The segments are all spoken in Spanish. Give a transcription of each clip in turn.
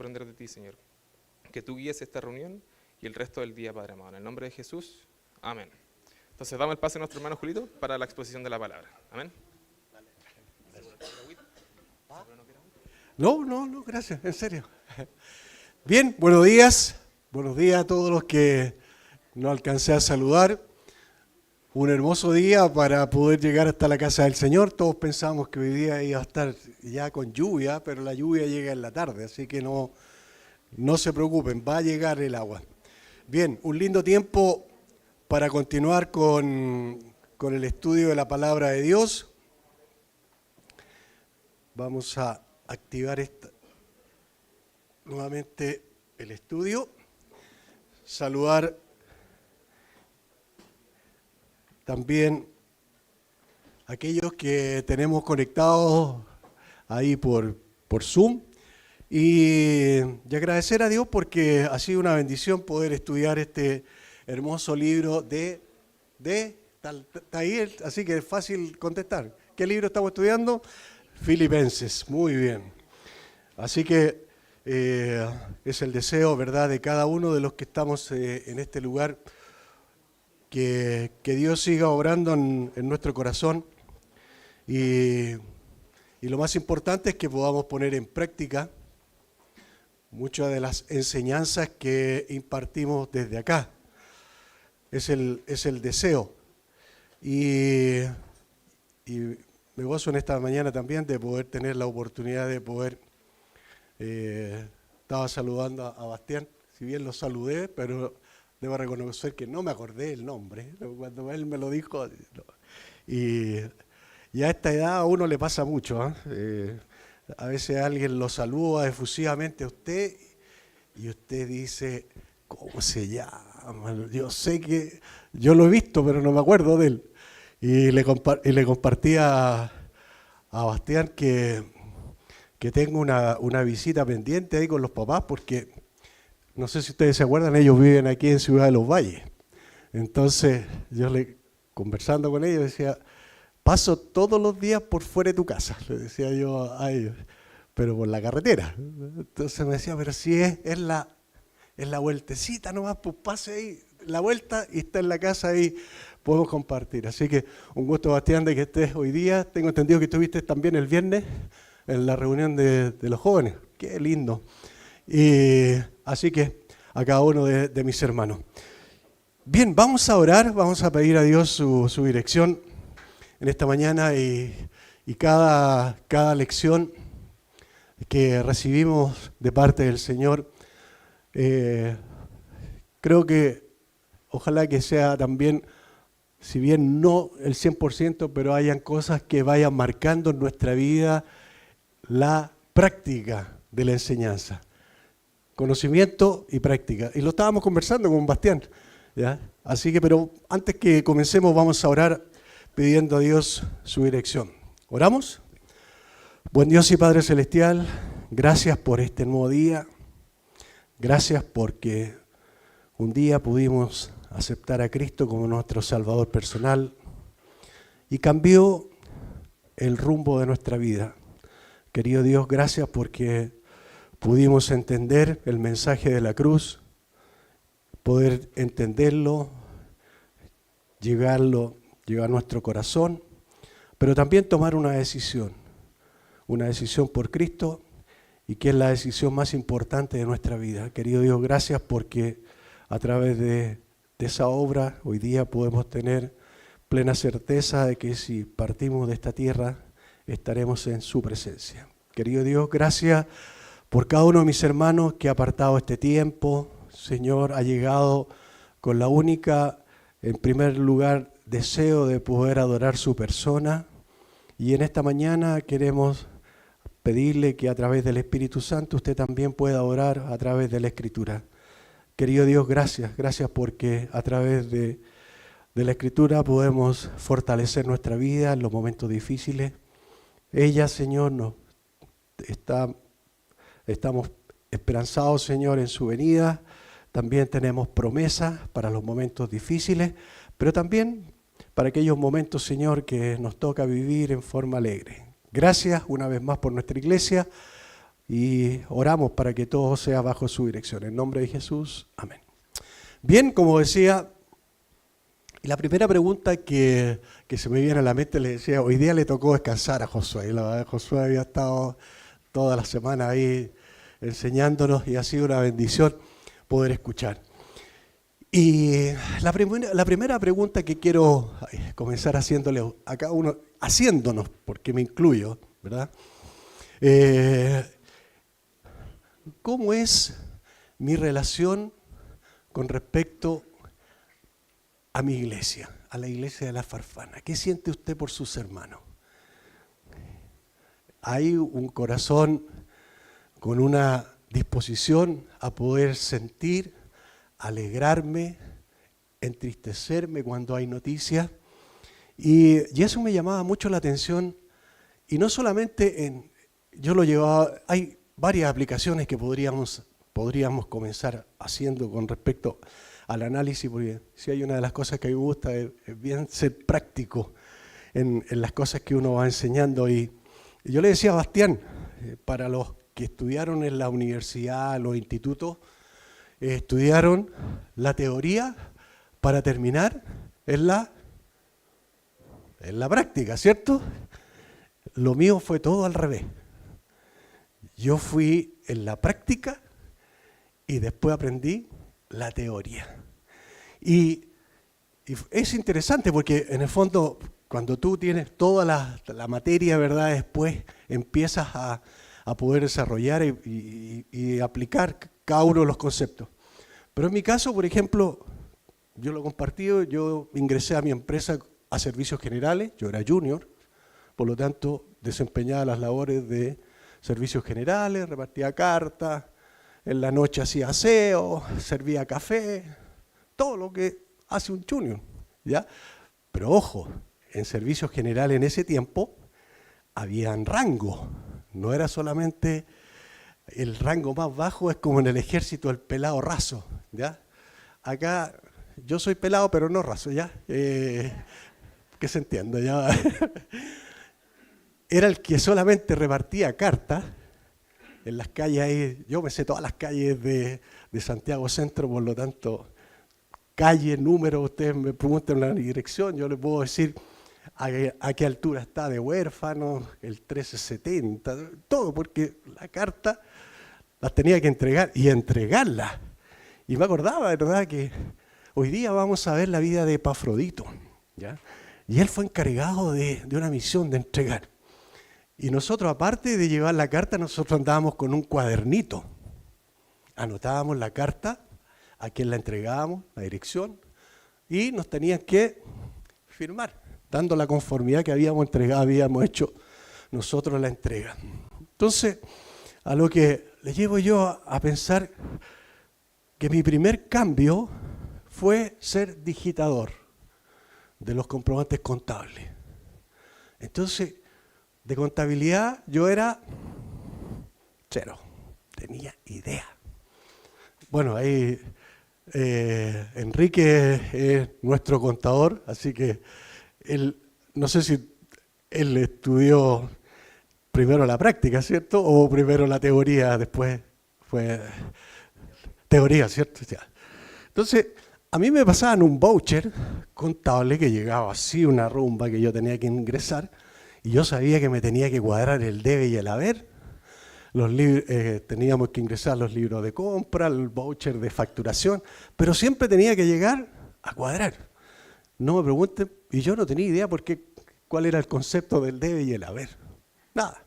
aprender de ti, Señor. Que tú guíes esta reunión y el resto del día, Padre amado. En el nombre de Jesús, amén. Entonces damos el pase a nuestro hermano Julito para la exposición de la palabra. Amén. No, gracias, en serio. Bien, buenos días a todos los que no alcancé a saludar. Un hermoso día para poder llegar hasta la casa del Señor. Todos pensamos que hoy día iba a estar ya con lluvia, pero la lluvia llega en la tarde, así que no se preocupen, va a llegar el agua. Bien, un lindo tiempo para continuar con el estudio de la palabra de Dios. Vamos a activar nuevamente el estudio. Saludar también a aquellos que tenemos conectados ahí por Zoom. Y agradecer a Dios porque ha sido una bendición poder estudiar este hermoso libro está ahí, así que es fácil contestar. ¿Qué libro estamos estudiando? Filipenses, muy bien. Así que es el deseo, ¿verdad?, de cada uno de los que estamos en este lugar, que Dios siga obrando en nuestro corazón y lo más importante es que podamos poner en práctica muchas de las enseñanzas que impartimos desde acá. Es el deseo. Y me gozo en esta mañana también de poder tener la oportunidad de poder... estaba saludando a Bastián, si bien lo saludé, pero debo reconocer que no me acordé el nombre. Cuando él me lo dijo... Y a esta edad a uno le pasa mucho, ¿eh? A veces alguien lo saluda efusivamente a usted y usted dice, ¿cómo se llama? Yo sé que, yo lo he visto, pero no me acuerdo de él. Y le compartía a Bastián que tengo una visita pendiente ahí con los papás, porque no sé si ustedes se acuerdan, ellos viven aquí en Ciudad de los Valles. Entonces yo conversando con ellos decía, paso todos los días por fuera de tu casa, le decía yo a ellos, pero por la carretera. Entonces me decía, pero si es la vueltecita nomás, pues pase ahí la vuelta y está en la casa ahí, podemos compartir. Así que un gusto, Bastián, de que estés hoy día. Tengo entendido que estuviste también el viernes en la reunión de los jóvenes. Qué lindo. Y así que a cada uno de mis hermanos. Bien, vamos a orar, vamos a pedir a Dios su dirección en esta mañana y cada lección que recibimos de parte del Señor, creo que ojalá que sea también, si bien no el 100%, pero hayan cosas que vayan marcando en nuestra vida la práctica de la enseñanza. Conocimiento y práctica. Y lo estábamos conversando con Bastián, ¿ya? Así que, pero antes que comencemos vamos a orar pidiendo a Dios su dirección. ¿Oramos? Buen Dios y Padre Celestial, gracias por este nuevo día. Gracias porque un día pudimos aceptar a Cristo como nuestro Salvador personal y cambió el rumbo de nuestra vida. Querido Dios, gracias porque pudimos entender el mensaje de la cruz, poder entenderlo, llevar a nuestro corazón, pero también tomar una decisión por Cristo, y que es la decisión más importante de nuestra vida. Querido Dios, gracias porque a través de esa obra hoy día podemos tener plena certeza de que si partimos de esta tierra estaremos en su presencia. Querido Dios, gracias por cada uno de mis hermanos que ha apartado este tiempo. Señor, ha llegado con la única, en primer lugar, deseo de poder adorar su persona. Y en esta mañana queremos pedirle que a través del Espíritu Santo usted también pueda orar a través de la Escritura. Querido Dios, gracias porque a través de la Escritura podemos fortalecer nuestra vida en los momentos difíciles. Ella, Señor, estamos esperanzados, Señor, en su venida. También tenemos promesas para los momentos difíciles, pero también para aquellos momentos, Señor, que nos toca vivir en forma alegre. Gracias una vez más por nuestra iglesia. y oramos para que todo sea bajo su dirección. En nombre de Jesús, amén. Bien, como decía, la primera pregunta que se me viene a la mente, le decía, hoy día le tocó descansar a Josué. Y la verdad, Josué había estado toda la semana ahí enseñándonos y ha sido una bendición poder escuchar. Y la primera pregunta que quiero comenzar haciéndole a cada uno, haciéndonos, porque me incluyo, ¿verdad? ¿Cómo es mi relación con respecto a mi iglesia, a la iglesia de la Farfana? ¿Qué siente usted por sus hermanos? Hay un corazón con una disposición a poder sentir, alegrarme, entristecerme cuando hay noticias. Y eso me llamaba mucho la atención. Y no solamente yo lo llevaba, hay varias aplicaciones que podríamos comenzar haciendo con respecto al análisis, porque si hay una de las cosas que a mí me gusta es bien ser práctico en las cosas que uno va enseñando. Y yo le decía a Bastián, para los que estudiaron en la universidad, los institutos, estudiaron la teoría para terminar en la práctica, ¿cierto? Lo mío fue todo al revés. Yo fui en la práctica y después aprendí la teoría. Y es interesante porque en el fondo, cuando tú tienes toda la materia, ¿verdad? Después empiezas a poder desarrollar y aplicar cada uno de los conceptos. Pero en mi caso, por ejemplo, yo lo he compartido, yo ingresé a mi empresa a servicios generales, yo era junior, por lo tanto desempeñaba las labores de servicios generales, repartía cartas, en la noche hacía aseo, servía café, todo lo que hace un junior, ¿ya? Pero ojo, en servicios generales en ese tiempo habían rangos, no era solamente el rango más bajo, es como en el ejército el pelado raso, ¿ya? Acá yo soy pelado pero no raso, ¿ya? Que se entienda, ¿ya? Era el que solamente repartía cartas en las calles ahí. Yo me sé todas las calles de Santiago Centro, por lo tanto, calle, número, ustedes me preguntan la dirección, yo les puedo decir a qué altura está de Huérfano, el 1370, todo, porque la carta las tenía que entregar y entregarla. Y me acordaba, ¿verdad?, que hoy día vamos a ver la vida de Epafrodito, ¿ya? Y él fue encargado de una misión de entregar. Y nosotros, aparte de llevar la carta, nosotros andábamos con un cuadernito. Anotábamos la carta, a quién la entregábamos, la dirección, y nos tenían que firmar, dando la conformidad que habíamos hecho nosotros la entrega. Entonces, a lo que le llevo yo a pensar que mi primer cambio fue ser digitador de los comprobantes contables. Entonces, de contabilidad yo era cero, tenía idea. Bueno, ahí Enrique es nuestro contador, así que él, no sé si él estudió primero la práctica, ¿cierto? O primero la teoría, después fue teoría, ¿cierto? Ya. Entonces, a mí me pasaban un voucher contable que llegaba así, una rumba que yo tenía que ingresar, y yo sabía que me tenía que cuadrar el debe y el haber. Teníamos que ingresar los libros de compra, el voucher de facturación, pero siempre tenía que llegar a cuadrar. No me pregunten, y yo no tenía idea cuál era el concepto del debe y el haber. Nada.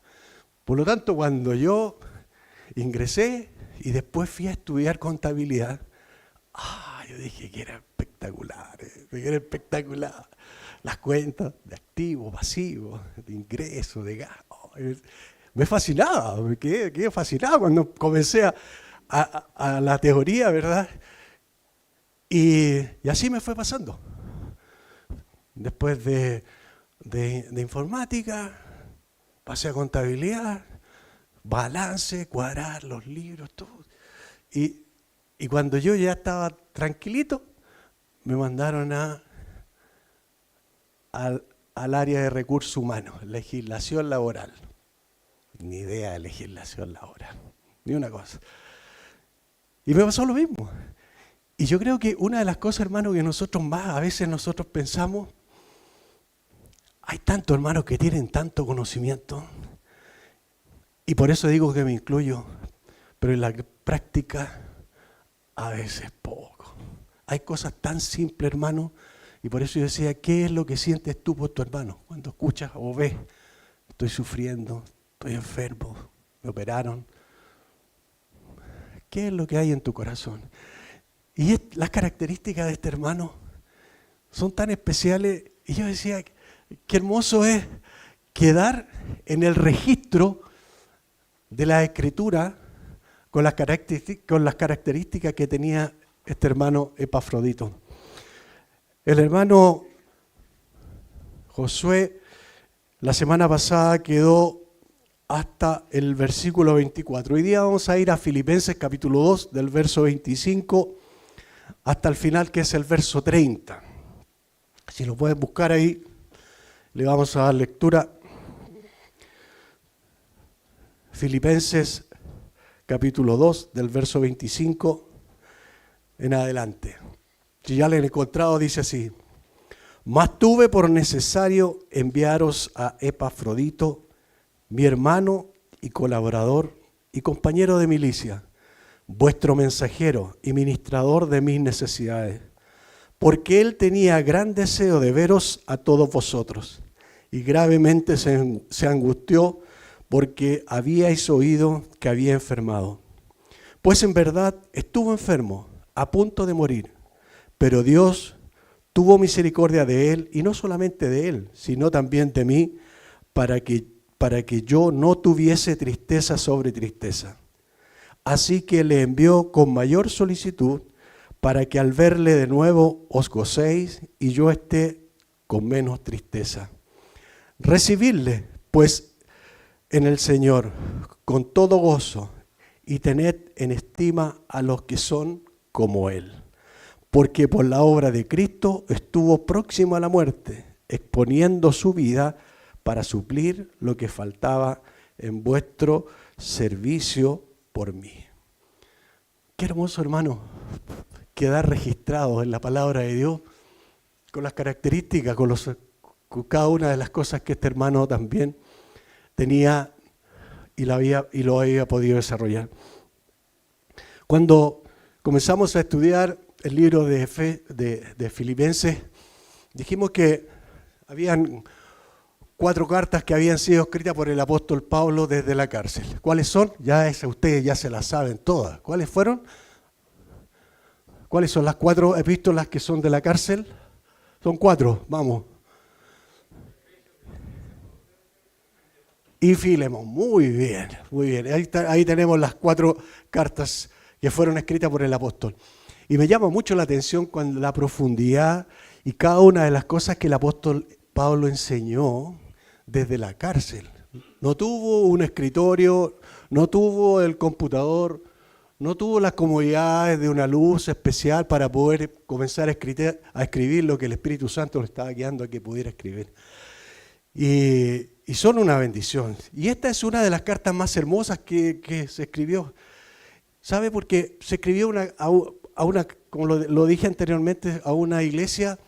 Por lo tanto, cuando yo ingresé y después fui a estudiar contabilidad, yo dije que era espectacular, Las cuentas de activos, pasivos, de ingresos, de gastos. Me fascinaba, me quedé fascinado cuando comencé a la teoría, ¿verdad? Y así me fue pasando. Después de informática, pasé a contabilidad, balance, cuadrar los libros, todo. Y cuando yo ya estaba tranquilito, me mandaron al área de recursos humanos, legislación laboral. ni idea de legislación laboral, ni una cosa. Y me pasó lo mismo. Y yo creo que una de las cosas, hermanos, que nosotros más a veces nosotros pensamos, hay tantos hermanos que tienen tanto conocimiento, y por eso digo que me incluyo, pero en la práctica a veces poco. Hay cosas tan simples, hermano, y por eso yo decía, ¿qué es lo que sientes tú por tu hermano? Cuando escuchas o ves, estoy sufriendo, estoy enfermo, me operaron. ¿Qué es lo que hay en tu corazón? Y las características de este hermano son tan especiales, y yo decía, qué hermoso es quedar en el registro de la Escritura con las características que tenía este hermano Epafrodito. El hermano Josué la semana pasada quedó hasta el versículo 24. Hoy día vamos a ir a Filipenses capítulo 2 del verso 25 hasta el final, que es el verso 30. Si lo pueden buscar ahí, le vamos a dar lectura. Filipenses capítulo 2 del verso 25 en adelante. Si ya lo han encontrado, dice así: mas tuve por necesario enviaros a Epafrodito, mi hermano y colaborador y compañero de milicia, vuestro mensajero y ministrador de mis necesidades, porque él tenía gran deseo de veros a todos vosotros, y gravemente se angustió porque habíais oído que había enfermado. Pues en verdad estuvo enfermo, a punto de morir, pero Dios tuvo misericordia de él, y no solamente de él, sino también de mí, para que yo no tuviese tristeza sobre tristeza. Así que le envió con mayor solicitud, para que al verle de nuevo os gocéis y yo esté con menos tristeza. Recibidle, pues, en el Señor con todo gozo, y tened en estima a los que son como Él. Porque por la obra de Cristo estuvo próximo a la muerte, exponiendo su vida para suplir lo que faltaba en vuestro servicio por mí. Qué hermoso, hermano, quedar registrado en la palabra de Dios con las características, con cada una de las cosas que este hermano también tenía y lo había podido desarrollar. Cuando comenzamos a estudiar el libro de Filipenses, dijimos que habían 4 cartas que habían sido escritas por el apóstol Pablo desde la cárcel. ¿Cuáles son? Ustedes ya se las saben todas. ¿Cuáles fueron? ¿Cuáles son las 4 epístolas que son de la cárcel? Son 4, vamos. Y Filemón, muy bien, muy bien. Ahí tenemos las 4 cartas que fueron escritas por el apóstol. Y me llama mucho la atención cuando la profundidad y cada una de las cosas que el apóstol Pablo enseñó desde la cárcel. No tuvo un escritorio, no tuvo el computador, no tuvo las comodidades de una luz especial para poder comenzar a escribir lo que el Espíritu Santo le estaba guiando a que pudiera escribir. Y son una bendición. Y esta es una de las cartas más hermosas que se escribió. ¿Sabe? Porque se escribió a una, como lo dije anteriormente, a una iglesia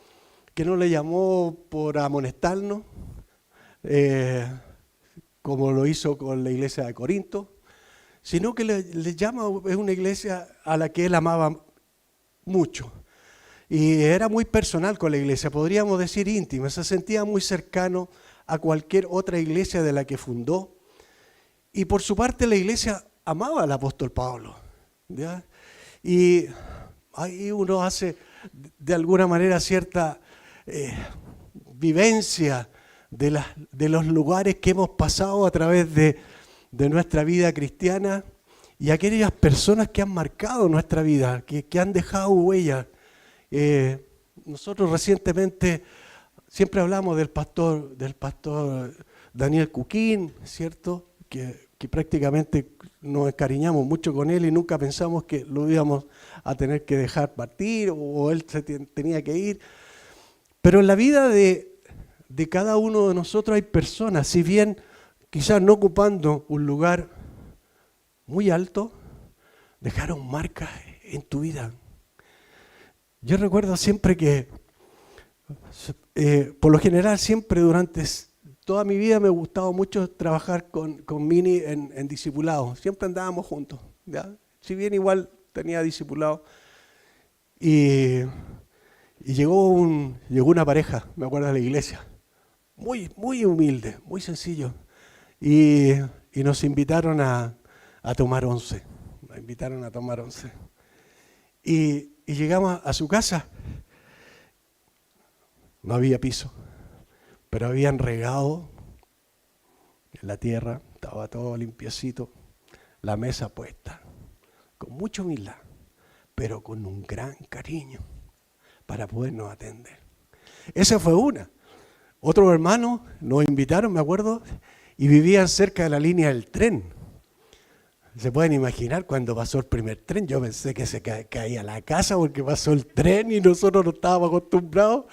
que no le llamó por amonestarnos, como lo hizo con la iglesia de Corinto, sino que le llama, es una iglesia a la que él amaba mucho. Y era muy personal con la iglesia, podríamos decir íntima, se sentía muy cercano a cualquier otra iglesia de la que fundó. Y por su parte la iglesia amaba al apóstol Pablo, ¿ya? Y ahí uno hace de alguna manera cierta vivencia de los lugares que hemos pasado a través de nuestra vida cristiana y aquellas personas que han marcado nuestra vida, que han dejado huella. Nosotros recientemente siempre hablamos del pastor Daniel Cuquín, ¿cierto? Que prácticamente nos encariñamos mucho con él y nunca pensamos que lo íbamos a tener que dejar partir o él se tenía que ir. Pero en la vida de cada uno de nosotros hay personas, si bien quizás no ocupando un lugar muy alto, dejaron marcas en tu vida. Yo recuerdo siempre que, por lo general, siempre durante toda mi vida me gustaba mucho trabajar con Mini en discipulado. Siempre andábamos juntos, ¿ya? Si bien igual tenía discipulado. Y llegó una pareja, me acuerdo, de la iglesia, muy humilde, muy sencillo. Y nos invitaron a tomar once. Nos invitaron a tomar once. Y llegamos a su casa. No había piso, pero habían regado en la tierra, estaba todo limpiecito, la mesa puesta, con mucha humildad, pero con un gran cariño para podernos atender. Esa fue una. Otros hermanos nos invitaron, me acuerdo, y vivían cerca de la línea del tren. Se pueden imaginar cuando pasó el primer tren, yo pensé que se caía la casa porque pasó el tren y nosotros no estábamos acostumbrados.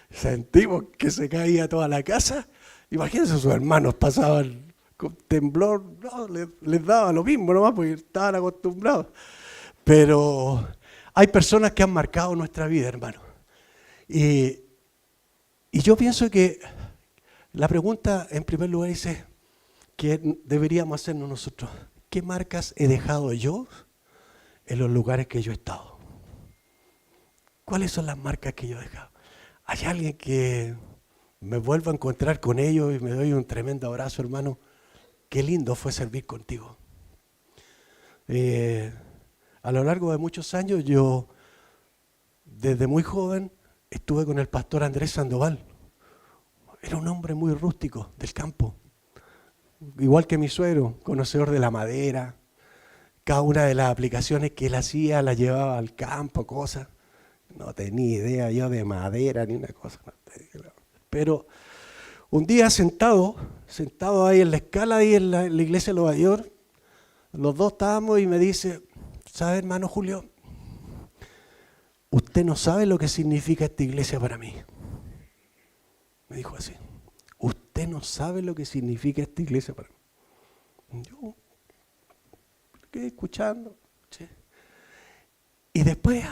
Sentimos que se caía toda la casa. Imagínense, sus hermanos pasaban con temblor, no, les daba lo mismo nomás porque estaban acostumbrados. Pero hay personas que han marcado nuestra vida, hermano. Y yo pienso que la pregunta, en primer lugar, dice que deberíamos hacernos nosotros. ¿Qué marcas he dejado yo en los lugares que yo he estado? ¿Cuáles son las marcas que yo he dejado? ¿Hay alguien que me vuelva a encontrar con ellos y me doy un tremendo abrazo, hermano? Qué lindo fue servir contigo. A lo largo de muchos años, yo, desde muy joven, estuve con el pastor Andrés Sandoval. Era un hombre muy rústico, del campo. Igual que mi suegro, conocedor de la madera. Cada una de las aplicaciones que él hacía las llevaba al campo, cosas. No tenía idea yo de madera ni una cosa. Pero un día sentado ahí en la escala, ahí en la iglesia de Nueva York, los dos estábamos y me dice, ¿sabe, hermano Julio? Usted no sabe lo que significa esta iglesia para mí. Me dijo así. Usted no sabe lo que significa esta iglesia para mí. Yo quedé escuchando. ¿Sí? Y después,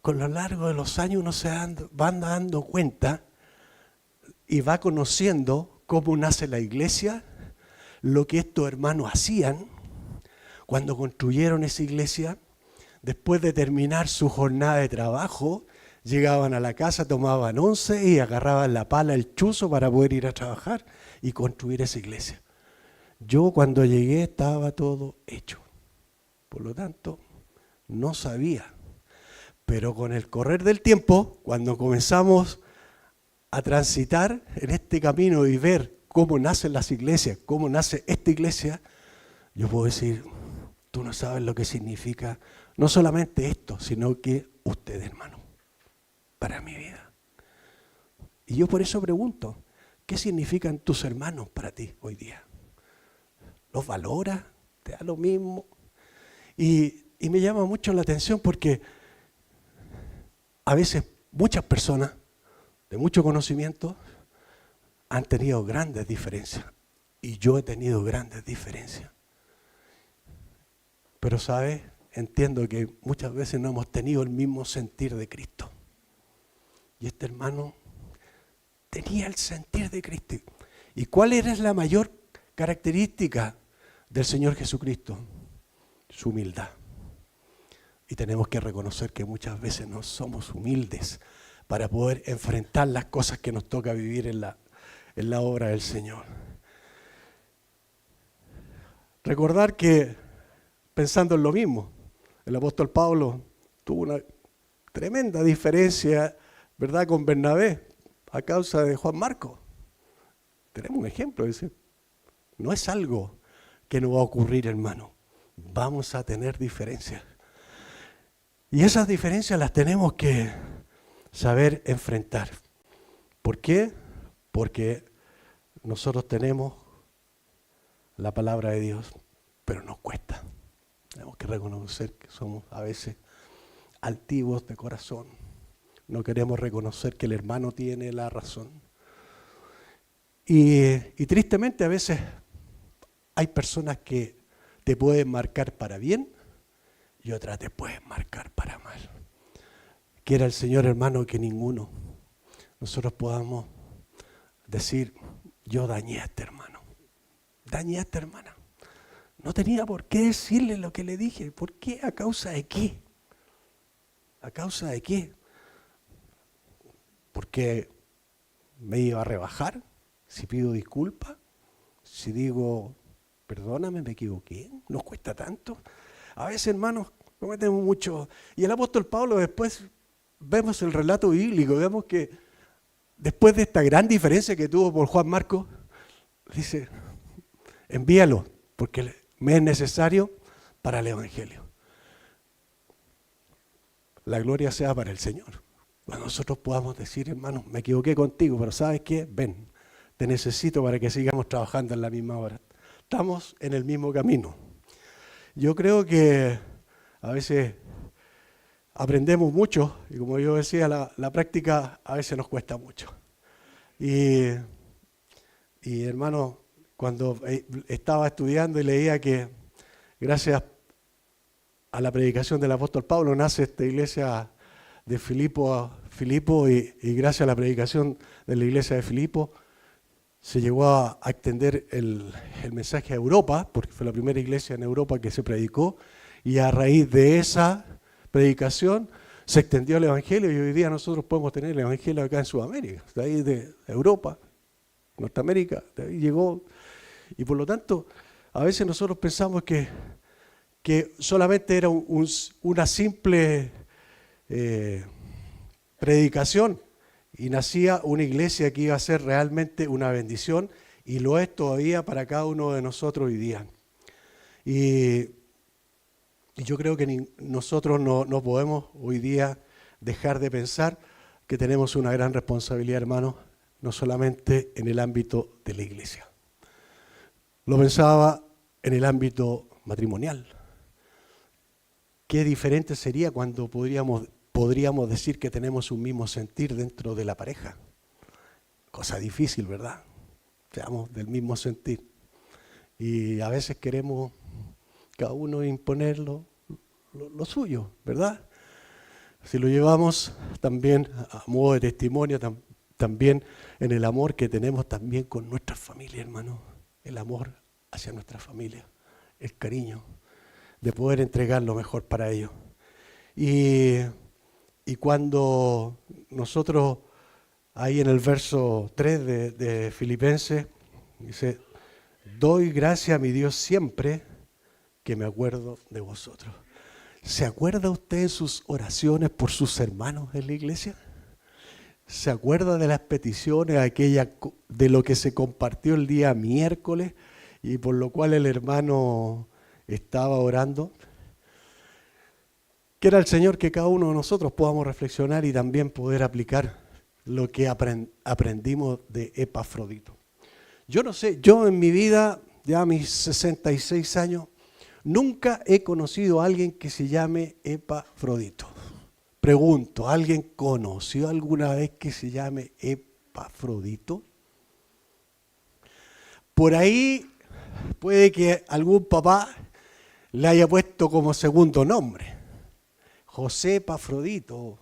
con lo largo de los años, uno se va dando cuenta y va conociendo cómo nace la iglesia, lo que estos hermanos hacían cuando construyeron esa iglesia. Después de terminar su jornada de trabajo, llegaban a la casa, tomaban once y agarraban la pala, el chuzo para poder ir a trabajar y construir esa iglesia. Yo cuando llegué estaba todo hecho. Por lo tanto, no sabía. Pero con el correr del tiempo, cuando comenzamos a transitar en este camino y ver cómo nacen las iglesias, cómo nace esta iglesia, yo puedo decir, tú no sabes lo que significa no solamente esto, sino que usted, hermano, para mi vida. Y yo por eso pregunto, ¿qué significan tus hermanos para ti hoy día? ¿Los valoras? ¿Te da lo mismo? Y me llama mucho la atención porque a veces muchas personas de mucho conocimiento han tenido grandes diferencias. Y yo he tenido grandes diferencias. Pero, ¿sabes? Entiendo que muchas veces no hemos tenido el mismo sentir de Cristo. Y este hermano tenía el sentir de Cristo. ¿Y cuál era la mayor característica del Señor Jesucristo? Su humildad. Y tenemos que reconocer que muchas veces no somos humildes para poder enfrentar las cosas que nos toca vivir en la obra del Señor. Recordar que, pensando en lo mismo, el apóstol Pablo tuvo una tremenda diferencia, ¿verdad?, con Bernabé a causa de Juan Marcos. Tenemos un ejemplo, dice, no es algo que no va a ocurrir, hermano. Vamos a tener diferencias. Y esas diferencias las tenemos que saber enfrentar. ¿Por qué? Porque nosotros tenemos la palabra de Dios, pero nos cuesta. Tenemos que reconocer que somos a veces altivos de corazón. No queremos reconocer que el hermano tiene la razón. Y tristemente a veces hay personas que te pueden marcar para bien y otras te pueden marcar para mal. Quiera el Señor, hermano, que ninguno nosotros podamos decir, yo dañé a este hermano, dañé a esta hermana. No tenía por qué decirle lo que le dije. ¿Por qué? ¿A causa de qué? ¿A causa de qué? ¿Porque me iba a rebajar? Si pido disculpas, si digo, perdóname, me equivoqué, nos cuesta tanto. A veces, hermanos, cometemos mucho. Y el apóstol Pablo, después vemos el relato bíblico, vemos que después de esta gran diferencia que tuvo por Juan Marcos, dice, envíalo, porque me es necesario para el Evangelio. La gloria sea para el Señor. Cuando nosotros podamos decir, hermano, me equivoqué contigo, pero ¿sabes qué? Ven, te necesito para que sigamos trabajando en la misma hora. Estamos en el mismo camino. Yo creo que a veces aprendemos mucho, y como yo decía, la práctica a veces nos cuesta mucho. Y hermano, cuando estaba estudiando y leía que gracias a la predicación del apóstol Pablo nace esta iglesia de Filipo y gracias a la predicación de la iglesia de Filipo se llegó a extender el mensaje a Europa, porque fue la primera iglesia en Europa que se predicó, y a raíz de esa predicación se extendió el Evangelio y hoy día nosotros podemos tener el Evangelio acá en Sudamérica, de ahí de Europa, Norteamérica, de ahí llegó. Y por lo tanto, a veces nosotros pensamos que solamente era una simple predicación y nacía una iglesia que iba a ser realmente una bendición y lo es todavía para cada uno de nosotros hoy día. Y yo creo que nosotros no podemos hoy día dejar de pensar que tenemos una gran responsabilidad, hermanos, no solamente en el ámbito de la iglesia. Lo pensaba en el ámbito matrimonial. Qué diferente sería cuando podríamos decir que tenemos un mismo sentir dentro de la pareja. Cosa difícil, ¿verdad? Seamos del mismo sentir. Y a veces queremos cada uno imponer lo suyo, ¿verdad? Si lo llevamos también a modo de testimonio, también en el amor que tenemos también con nuestra familia, hermano. El amor hacia nuestra familia, el cariño de poder entregar lo mejor para ellos. Y cuando nosotros, ahí en el verso 3 de Filipenses, dice, doy gracias a mi Dios siempre que me acuerdo de vosotros. ¿Se acuerda usted en sus oraciones por sus hermanos en la iglesia? ¿Se acuerda de las peticiones, de lo que se compartió el día miércoles y por lo cual el hermano estaba orando? Quiera el Señor que cada uno de nosotros podamos reflexionar y también poder aplicar lo que aprendimos de Epafrodito. Yo no sé, yo en mi vida, ya a mis 66 años, nunca he conocido a alguien que se llame Epafrodito. Pregunto, ¿alguien conoció alguna vez que se llame Epafrodito? Por ahí puede que algún papá le haya puesto como segundo nombre. José Epafrodito,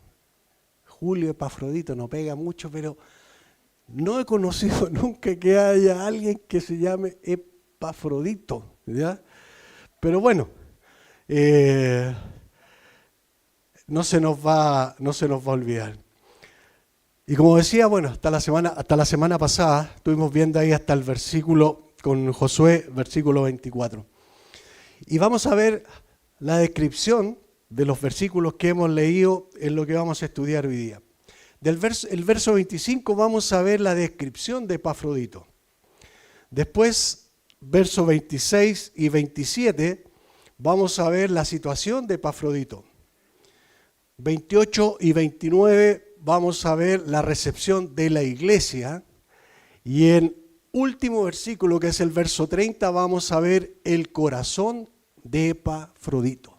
Julio Epafrodito, no pega mucho, pero no he conocido nunca que haya alguien que se llame Epafrodito, ¿ya? Pero bueno, no se nos va a olvidar. Y como decía, bueno, hasta la semana pasada estuvimos viendo ahí hasta el versículo con Josué, versículo 24. Y vamos a ver la descripción de los versículos que hemos leído en lo que vamos a estudiar hoy día. El verso 25 vamos a ver la descripción de Epafrodito. Después, versos 26 y 27, vamos a ver la situación de Epafrodito. 28 y 29 vamos a ver la recepción de la iglesia. Y en último versículo, que es el verso 30, vamos a ver el corazón de Epafrodito.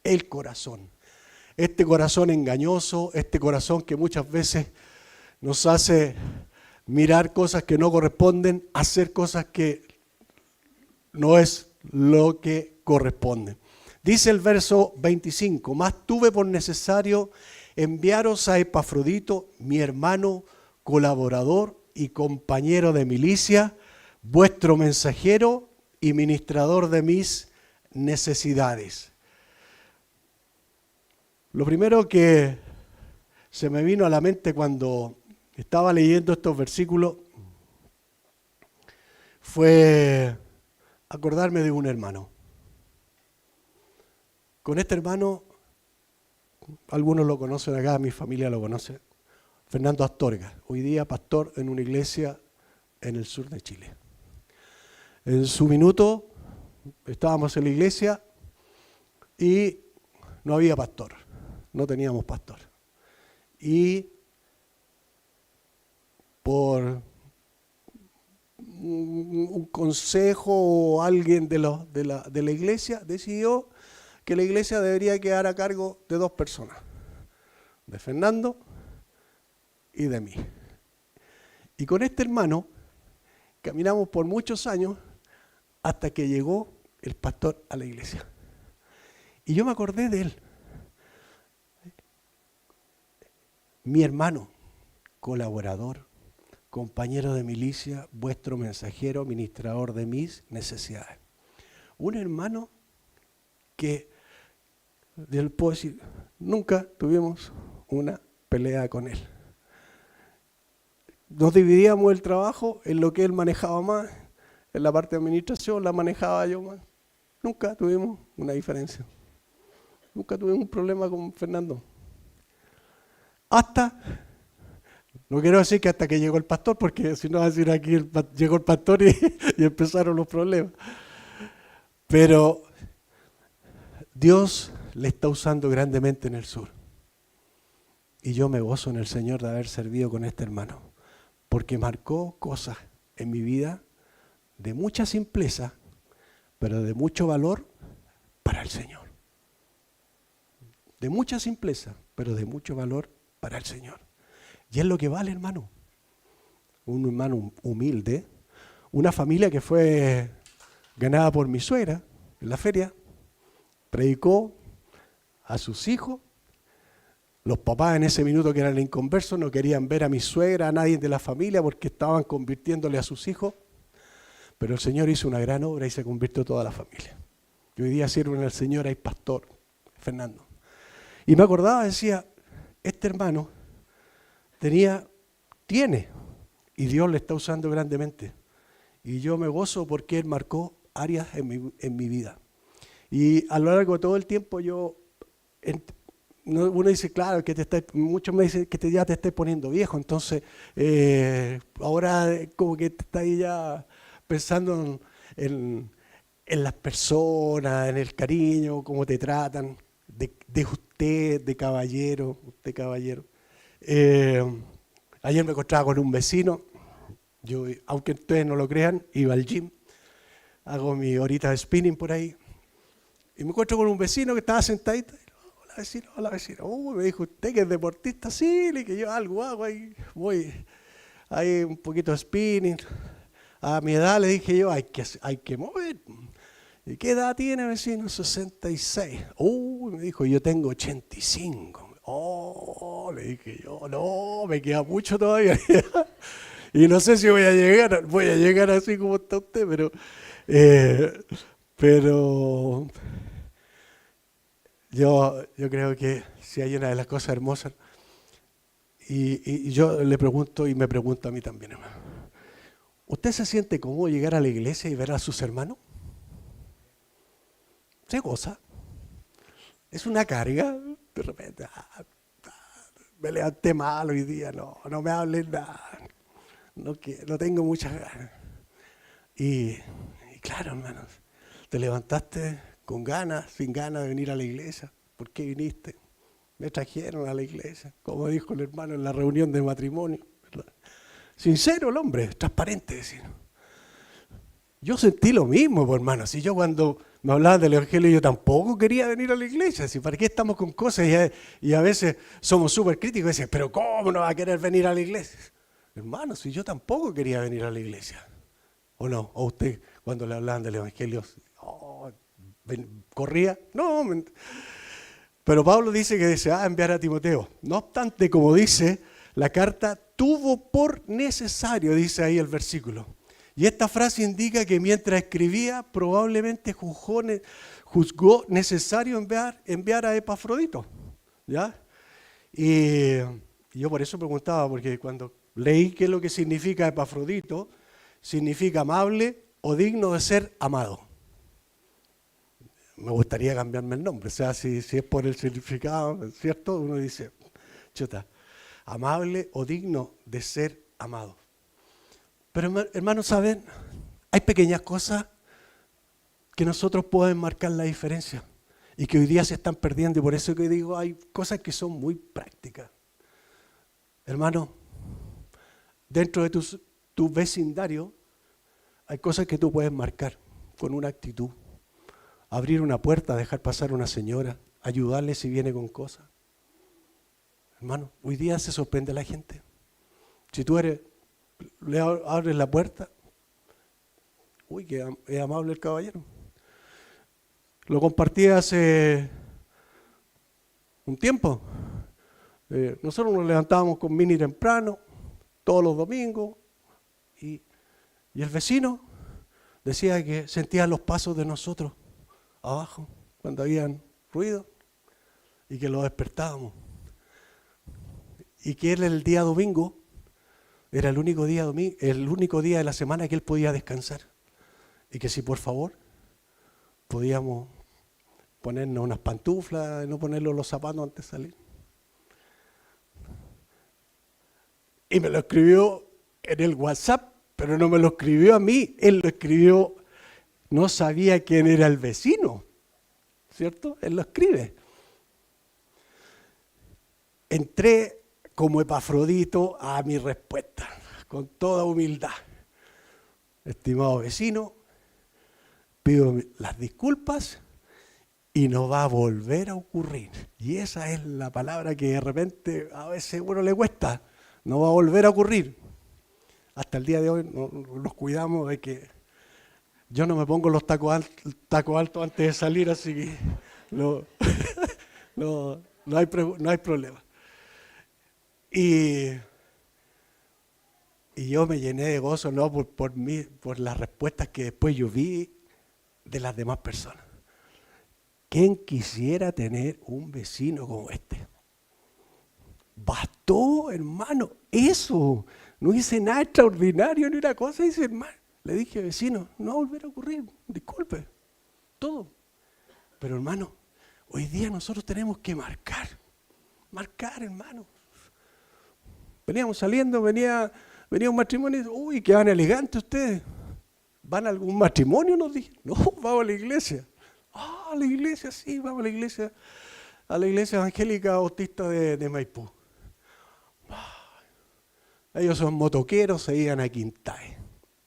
El corazón. Este corazón engañoso, este corazón que muchas veces nos hace mirar cosas que no corresponden, hacer cosas que no es lo que corresponde. Dice el verso 25, mas tuve por necesario enviaros a Epafrodito, mi hermano, colaborador y compañero de milicia, vuestro mensajero y ministrador de mis necesidades. Lo primero que se me vino a la mente cuando estaba leyendo estos versículos fue acordarme de un hermano. Con este hermano, algunos lo conocen acá, mi familia lo conoce, Fernando Astorga, hoy día pastor en una iglesia en el sur de Chile. En su minuto estábamos en la iglesia y no había pastor, no teníamos pastor. Y por un consejo o alguien de la iglesia decidió que la iglesia debería quedar a cargo de 2 personas, de Fernando y de mí. Y con este hermano caminamos por muchos años hasta que llegó el pastor a la iglesia. Y yo me acordé de él. Mi hermano, colaborador, compañero de milicia, vuestro mensajero, ministrador de mis necesidades. Un hermano que, yo puedo decir, nunca tuvimos una pelea con él. Nos dividíamos el trabajo en lo que él manejaba más, en la parte de administración la manejaba yo más. Nunca tuvimos una diferencia. Nunca tuvimos un problema con Fernando. No quiero decir que hasta que llegó el pastor, porque si no va a decir aquí llegó el pastor y empezaron los problemas. Pero Dios le está usando grandemente en el sur. Y yo me gozo en el Señor de haber servido con este hermano, porque marcó cosas en mi vida de mucha simpleza, pero de mucho valor para el Señor. De mucha simpleza, pero de mucho valor para el Señor. Y es lo que vale, hermano. Un hermano humilde, una familia que fue ganada por mi suegra en la feria, predicó a sus hijos. Los papás en ese minuto que eran inconversos no querían ver a mi suegra, a nadie de la familia, porque estaban convirtiéndole a sus hijos. Pero el Señor hizo una gran obra y se convirtió toda la familia. Y hoy día sirven al Señor, hay pastor, Fernando. Y me acordaba, decía, este hermano tiene, y Dios le está usando grandemente. Y yo me gozo porque él marcó áreas en mi vida. Y a lo largo de todo el tiempo uno dice, claro, muchos me dicen que ya te estés poniendo viejo, entonces ahora como que te estás ya pensando en las personas, en el cariño, cómo te tratan, de usted caballero. Ayer me encontraba con un vecino, yo, aunque ustedes no lo crean, iba al gym, hago mi horita de spinning por ahí, y me encuentro con un vecino que estaba sentadito. Hola vecino. Me dijo, ¿usted que es deportista? Sí, le dije, yo algo hago ahí, voy ahí un poquito de spinning. A mi edad le dije yo, hay que mover. ¿Y qué edad tiene, vecino? 66. Me dijo, yo tengo 85. Le dije yo, no, me queda mucho todavía. Y no sé si voy a llegar así como está usted, pero yo creo que si hay una de las cosas hermosas, y yo le pregunto y me pregunto a mí también, hermano, ¿usted se siente cómodo llegar a la iglesia y ver a sus hermanos? ¿Se goza? ¿Es una carga? De repente, me levanté mal hoy día, no me hablen nada, no tengo muchas ganas. Y claro, hermanos, te levantaste con ganas, sin ganas de venir a la iglesia. ¿Por qué viniste? Me trajeron a la iglesia, como dijo el hermano en la reunión de matrimonio, ¿verdad? Sincero el hombre, transparente, decir. Yo sentí lo mismo, pues, hermano. Si yo cuando me hablaban del evangelio, yo tampoco quería venir a la iglesia. Si ¿para qué estamos con cosas? Y a veces somos súper críticos y dicen, pero ¿cómo no va a querer venir a la iglesia? Hermano, si yo tampoco quería venir a la iglesia. ¿O no? ¿O usted cuando le hablaban del Evangelio, corría. No, pero Pablo dice que se va a enviar a Timoteo. No obstante, como dice, la carta tuvo por necesario, dice ahí el versículo. Y esta frase indica que mientras escribía, probablemente juzgó necesario enviar a Epafrodito. ¿Ya? Y yo por eso preguntaba, porque cuando leí qué es lo que significa Epafrodito, significa amable o digno de ser amado. Me gustaría cambiarme el nombre, o sea, si es por el significado, ¿cierto? Uno dice, chuta, amable o digno de ser amado. Pero hermanos, ¿saben? Hay pequeñas cosas que nosotros podemos marcar la diferencia y que hoy día se están perdiendo, y por eso que digo, hay cosas que son muy prácticas. Hermano, dentro de tu vecindario hay cosas que tú puedes marcar con una actitud. Abrir una puerta, dejar pasar a una señora, ayudarle si viene con cosas. Hermano, hoy día se sorprende la gente. Si tú le abres la puerta, uy, que es amable el caballero. Lo compartí hace un tiempo. Nosotros nos levantábamos con Mini temprano, todos los domingos, y el vecino decía que sentía los pasos de nosotros abajo, cuando habían ruido, y que lo despertábamos. Y que él el día domingo era el único día de la semana que él podía descansar. Y que si por favor podíamos ponernos unas pantuflas, no ponernos los zapatos antes de salir. Y me lo escribió en el WhatsApp, pero no me lo escribió a mí, él lo escribió. No sabía quién era el vecino, ¿cierto? Él lo escribe. Entré como Epafrodito a mi respuesta, con toda humildad. Estimado vecino, pido las disculpas y no va a volver a ocurrir. Y esa es la palabra que de repente a veces a uno le cuesta. No va a volver a ocurrir. Hasta el día de hoy nos cuidamos de que yo no me pongo los tacos altos antes de salir, así que no hay problema. Y yo me llené de gozo, no por las respuestas que después yo vi de las demás personas. ¿Quién quisiera tener un vecino como este? Bastó, hermano, eso. No hice nada extraordinario ni una cosa, dice hermano. Le dije, vecino, no va a volver a ocurrir, disculpe, todo. Pero hermano, hoy día nosotros tenemos que marcar, hermano. Veníamos saliendo, venía un matrimonio y dice, uy, que van elegantes ustedes. ¿Van a algún matrimonio? Nos dije, no, vamos a la iglesia. Ah, a la iglesia, sí, vamos a la iglesia evangélica bautista de Maipú. Ellos son motoqueros, se iban a Quintay.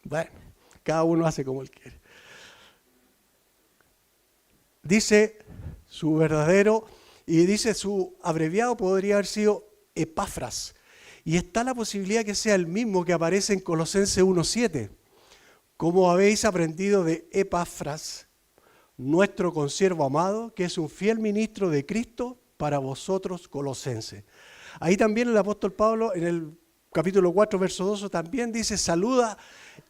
Bueno, cada uno hace como él quiere. Dice su verdadero, y dice su abreviado podría haber sido Epafras. Y está la posibilidad que sea el mismo que aparece en Colosenses 1:7. Como habéis aprendido de Epafras, nuestro consiervo amado, que es un fiel ministro de Cristo para vosotros colosenses. Ahí también el apóstol Pablo en el capítulo 4, verso 2 también dice, saluda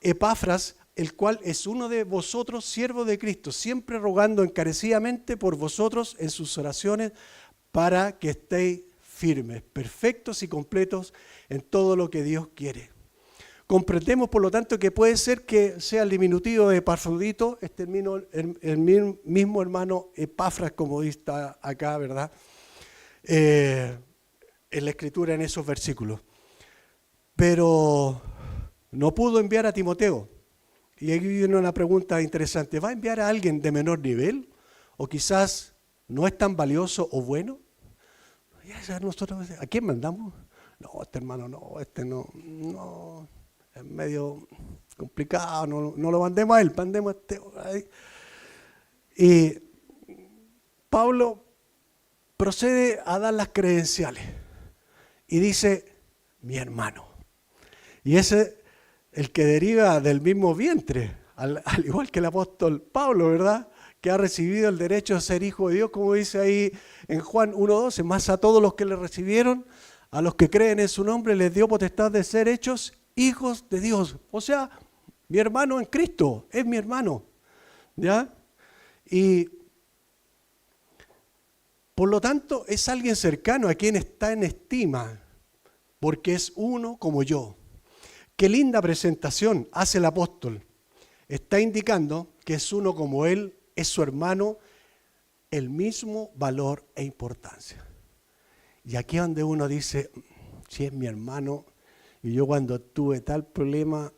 Epafras, el cual es uno de vosotros, siervo de Cristo, siempre rogando encarecidamente por vosotros en sus oraciones para que estéis firmes, perfectos y completos en todo lo que Dios quiere. Comprendemos, por lo tanto, que puede ser que sea el diminutivo de Epafrodito, el mismo hermano Epafras, como está acá, ¿verdad? En la escritura, en esos versículos. Pero no pudo enviar a Timoteo. Y aquí viene una pregunta interesante. ¿Va a enviar a alguien de menor nivel? ¿O quizás no es tan valioso o bueno? Nosotros, ¿a quién mandamos? No, este hermano no, es medio complicado, no lo mandemos a él, mandemos a este. Y Pablo procede a dar las credenciales y dice, mi hermano. Y ese el que deriva del mismo vientre, al igual que el apóstol Pablo, ¿verdad? Que ha recibido el derecho de ser hijo de Dios, como dice ahí en Juan 1:12, más a todos los que le recibieron, a los que creen en su nombre, les dio potestad de ser hechos hijos de Dios. O sea, mi hermano en Cristo es mi hermano, ¿ya? Y por lo tanto es alguien cercano a quien está en estima, porque es uno como yo. Qué linda presentación hace el apóstol. Está indicando que es uno como él, es su hermano, el mismo valor e importancia. Y aquí es donde uno dice, si es mi hermano, y yo cuando tuve tal problema,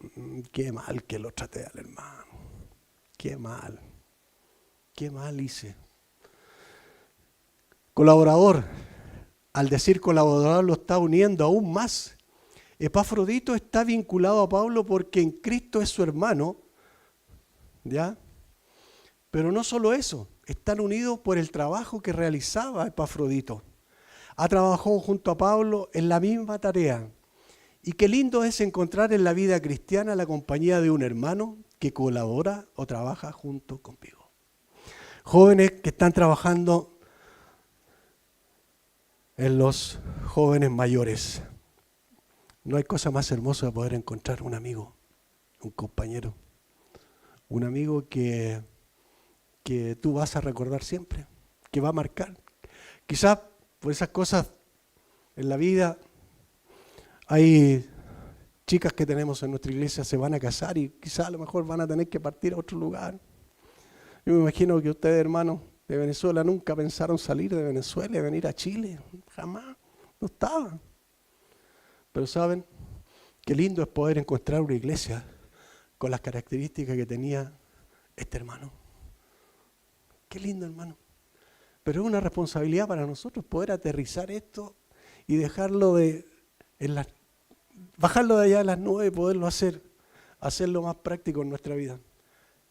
qué mal que lo traté al hermano. Qué mal hice. Colaborador, al decir colaborador lo está uniendo aún más. Epafrodito está vinculado a Pablo porque en Cristo es su hermano, ¿ya? Pero no solo eso, están unidos por el trabajo que realizaba Epafrodito. Ha trabajado junto a Pablo en la misma tarea. Y qué lindo es encontrar en la vida cristiana la compañía de un hermano que colabora o trabaja junto conmigo. Jóvenes que están trabajando en los jóvenes mayores. No hay cosa más hermosa de poder encontrar un amigo, un compañero, un amigo que tú vas a recordar siempre, que va a marcar. Quizás por esas cosas en la vida hay chicas que tenemos en nuestra iglesia se van a casar y quizás a lo mejor van a tener que partir a otro lugar. Yo me imagino que ustedes, hermanos de Venezuela, nunca pensaron salir de Venezuela y venir a Chile, jamás, no estaban. Pero saben, qué lindo es poder encontrar una iglesia con las características que tenía este hermano. Qué lindo, hermano. Pero es una responsabilidad para nosotros poder aterrizar esto y dejarlo bajarlo de allá a las nubes y poderlo hacerlo más práctico en nuestra vida.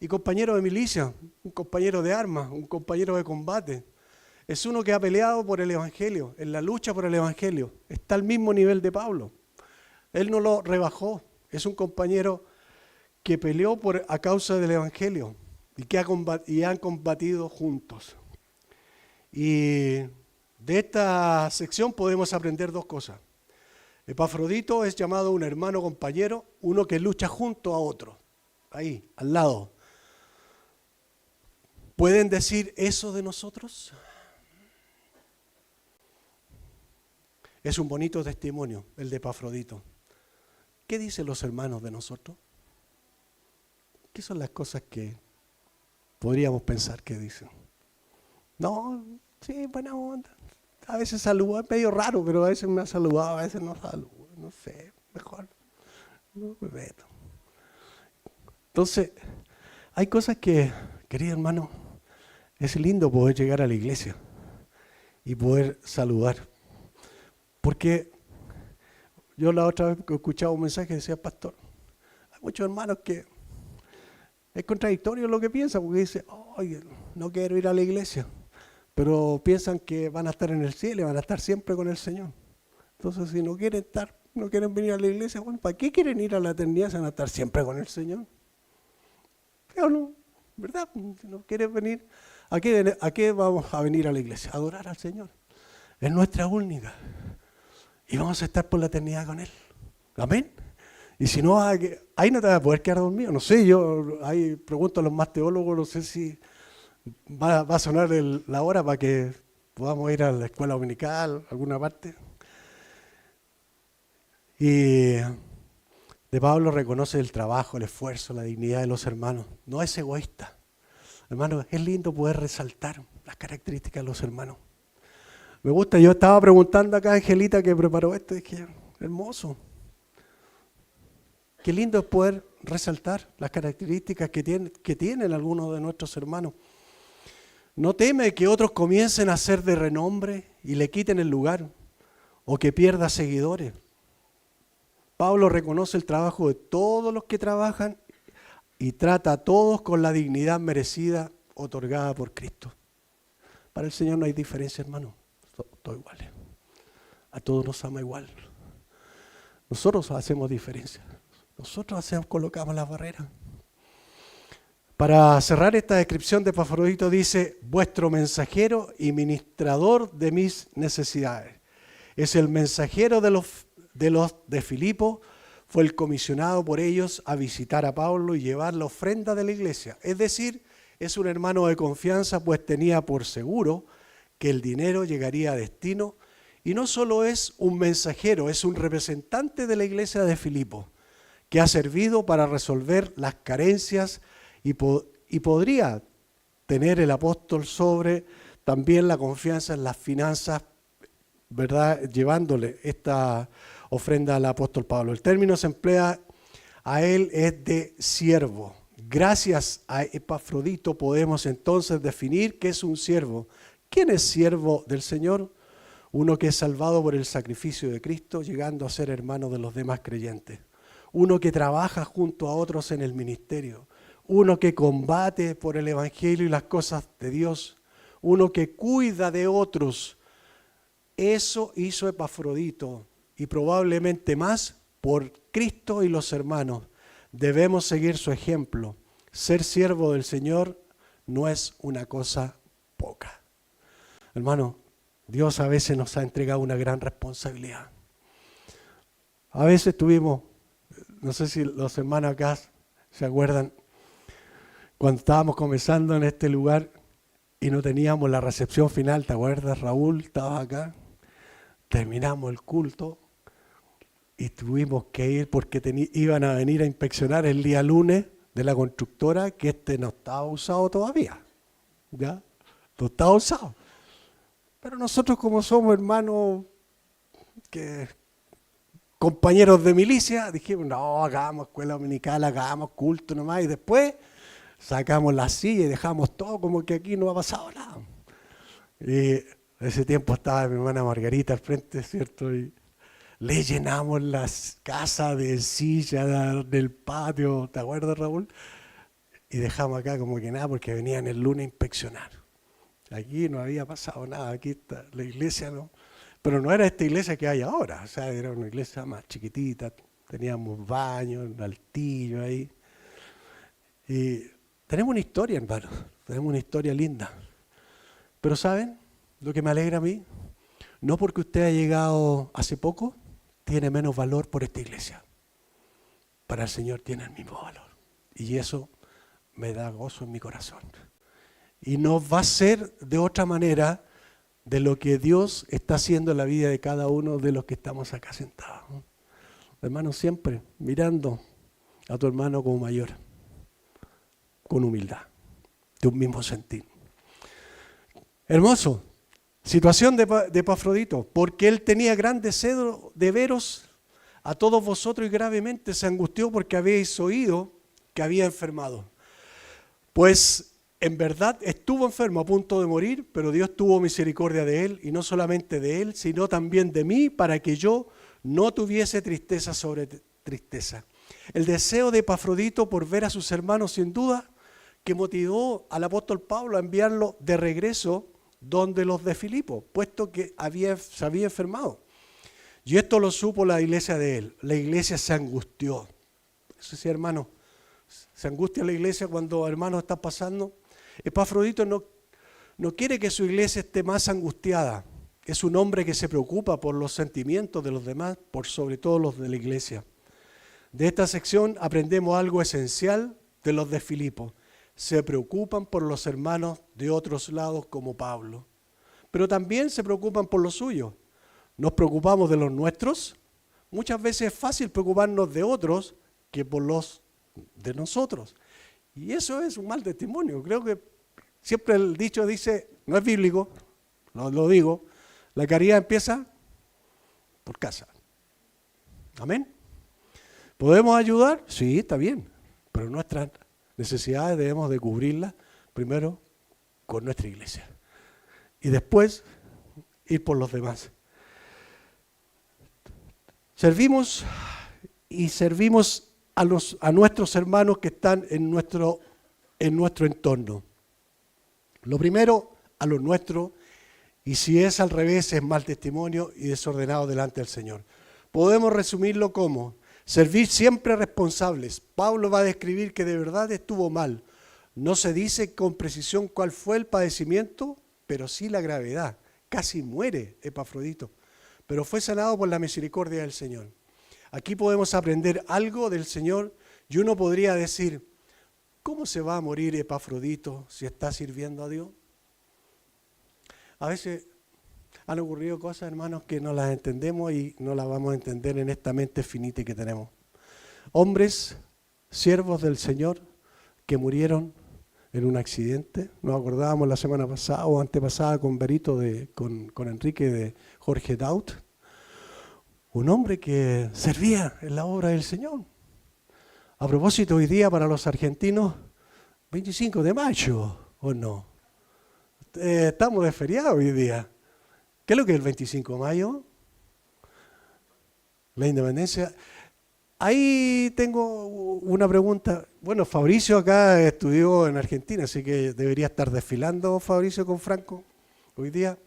Y compañero de milicia, un compañero de armas, un compañero de combate. Es uno que ha peleado por el Evangelio, en la lucha por el Evangelio. Está al mismo nivel de Pablo. Él no lo rebajó. Es un compañero que peleó a causa del Evangelio y han combatido juntos. Y de esta sección podemos aprender dos cosas. Epafrodito es llamado un hermano compañero, uno que lucha junto a otro, ahí, al lado. ¿Pueden decir eso de nosotros? Es un bonito testimonio el de Epafrodito. ¿Qué dicen los hermanos de nosotros? ¿Qué son las cosas que podríamos pensar que dicen? No, sí, buena onda. A veces saluda, es medio raro, pero a veces me ha saludado, a veces no saluda. No sé, mejor no me meto. Entonces, hay cosas que, querido hermano, es lindo poder llegar a la iglesia y poder saludar. Porque yo la otra vez que escuchaba un mensaje decía, pastor, hay muchos hermanos que es contradictorio lo que piensan, porque dicen, oye, no quiero ir a la iglesia, pero piensan que van a estar en el cielo y van a estar siempre con el Señor. Entonces, si no quieren venir a la iglesia, bueno, ¿para qué quieren ir a la eternidad si van a estar siempre con el Señor? ¿O no? ¿Verdad? Si no quieren venir, ¿a qué vamos a venir a la iglesia? A adorar al Señor. Es nuestra única. Y vamos a estar por la eternidad con Él. Amén. Y si no, ahí no te vas a poder quedar dormido. No sé, yo ahí pregunto a los más teólogos, no sé si va a sonar la hora para que podamos ir a la escuela dominical, alguna parte. Y de Pablo reconoce el trabajo, el esfuerzo, la dignidad de los hermanos. No es egoísta. Hermano, es lindo poder resaltar las características de los hermanos. Me gusta, yo estaba preguntando acá a Angelita que preparó esto, y dije, hermoso. Qué lindo es poder resaltar las características que tienen algunos de nuestros hermanos. No teme que otros comiencen a ser de renombre y le quiten el lugar o que pierda seguidores. Pablo reconoce el trabajo de todos los que trabajan y trata a todos con la dignidad merecida otorgada por Cristo. Para el Señor no hay diferencia, hermano. Todos iguales. A todos nos ama igual. Nosotros hacemos diferencia. Nosotros colocamos las barreras. Para cerrar esta descripción de Epafrodito dice, vuestro mensajero y ministrador de mis necesidades. Es el mensajero de los de Filipo, fue el comisionado por ellos a visitar a Pablo y llevar la ofrenda de la iglesia. Es decir, es un hermano de confianza, pues tenía por seguro que el dinero llegaría a destino. Y no solo es un mensajero, es un representante de la iglesia de Filipo, que ha servido para resolver las carencias y podría tener el apóstol sobre también la confianza en las finanzas, ¿verdad?, llevándole esta ofrenda al apóstol Pablo. El término se emplea a él es de siervo. Gracias a Epafrodito podemos entonces definir qué es un siervo. ¿Quién es siervo del Señor? Uno que es salvado por el sacrificio de Cristo, llegando a ser hermano de los demás creyentes. Uno que trabaja junto a otros en el ministerio. Uno que combate por el evangelio y las cosas de Dios. Uno que cuida de otros. Eso hizo Epafrodito y probablemente más por Cristo y los hermanos. Debemos seguir su ejemplo. Ser siervo del Señor no es una cosa poca. Hermano, Dios a veces nos ha entregado una gran responsabilidad. A veces tuvimos, no sé si los hermanos acá se acuerdan, cuando estábamos comenzando en este lugar y no teníamos la recepción final, ¿te acuerdas? Raúl estaba acá, terminamos el culto y tuvimos que ir porque iban a venir a inspeccionar el día lunes de la constructora, que no estaba usado todavía, ¿ya? No estaba usado. Pero nosotros, como somos hermanos, compañeros de milicia, dijimos, no, hagamos escuela dominical, hagamos culto nomás, y después sacamos la silla y dejamos todo como que aquí no ha pasado nada. Y ese tiempo estaba mi hermana Margarita al frente, ¿cierto? Y le llenamos las casas de sillas del patio, ¿te acuerdas, Raúl? Y dejamos acá como que nada, porque venían el lunes a inspeccionar. Aquí no había pasado nada, aquí está la iglesia, no. Pero no era esta iglesia que hay ahora, o sea, era una iglesia más chiquitita, teníamos baños, un altillo ahí. Y tenemos una historia, hermano, tenemos una historia linda. Pero ¿saben lo que me alegra a mí? No porque usted ha llegado hace poco, tiene menos valor por esta iglesia. Para el Señor tiene el mismo valor. Y eso me da gozo en mi corazón. Y no va a ser de otra manera de lo que Dios está haciendo en la vida de cada uno de los que estamos acá sentados. Hermano, siempre mirando a tu hermano como mayor, con humildad, de un mismo sentir. Hermoso, situación de Epafrodito, porque él tenía gran deseo de veros a todos vosotros y gravemente se angustió porque habíais oído que había enfermado. Pues en verdad estuvo enfermo a punto de morir, pero Dios tuvo misericordia de él, y no solamente de él, sino también de mí, para que yo no tuviese tristeza sobre tristeza. El deseo de Epafrodito por ver a sus hermanos, sin duda, que motivó al apóstol Pablo a enviarlo de regreso donde los de Filipo, puesto que se había enfermado. Y esto lo supo la iglesia de él. La iglesia se angustió. Eso sí, hermano, se angustia la iglesia cuando hermanos están pasando. Epafrodito no quiere que su iglesia esté más angustiada. Es un hombre que se preocupa por los sentimientos de los demás, por sobre todo los de la iglesia. De esta sección aprendemos algo esencial de los de Filipo. Se preocupan por los hermanos de otros lados como Pablo. Pero también se preocupan por los suyos. Nos preocupamos de los nuestros. Muchas veces es fácil preocuparnos de otros que por los de nosotros. Y eso es un mal testimonio. Creo que siempre el dicho dice, no es bíblico, lo digo, la caridad empieza por casa. Amén. ¿Podemos ayudar? Sí, está bien, pero nuestras necesidades debemos de cubrirlas primero con nuestra iglesia y después ir por los demás. Servimos a nuestros hermanos que están en nuestro entorno. Lo primero, a los nuestros, y si es al revés, es mal testimonio y desordenado delante del Señor. Podemos resumirlo como servir siempre responsables. Pablo va a describir que de verdad estuvo mal. No se dice con precisión cuál fue el padecimiento, pero sí la gravedad. Casi muere Epafrodito, pero fue sanado por la misericordia del Señor. Aquí podemos aprender algo del Señor y uno podría decir, ¿cómo se va a morir Epafrodito si está sirviendo a Dios? A veces han ocurrido cosas, hermanos, que no las entendemos y no las vamos a entender en esta mente finita que tenemos. Hombres, siervos del Señor, que murieron en un accidente. Nos acordábamos la semana pasada o antepasada con Berito, con Enrique de Jorge Daut. Un hombre que servía en la obra del Señor. A propósito, hoy día para los argentinos, 25 de mayo, ¿o no? Estamos de feriado hoy día. ¿Qué es lo que es el 25 de mayo? La independencia. Ahí tengo una pregunta. Bueno, Fabricio acá estudió en Argentina, así que debería estar desfilando Fabricio con Franco hoy día.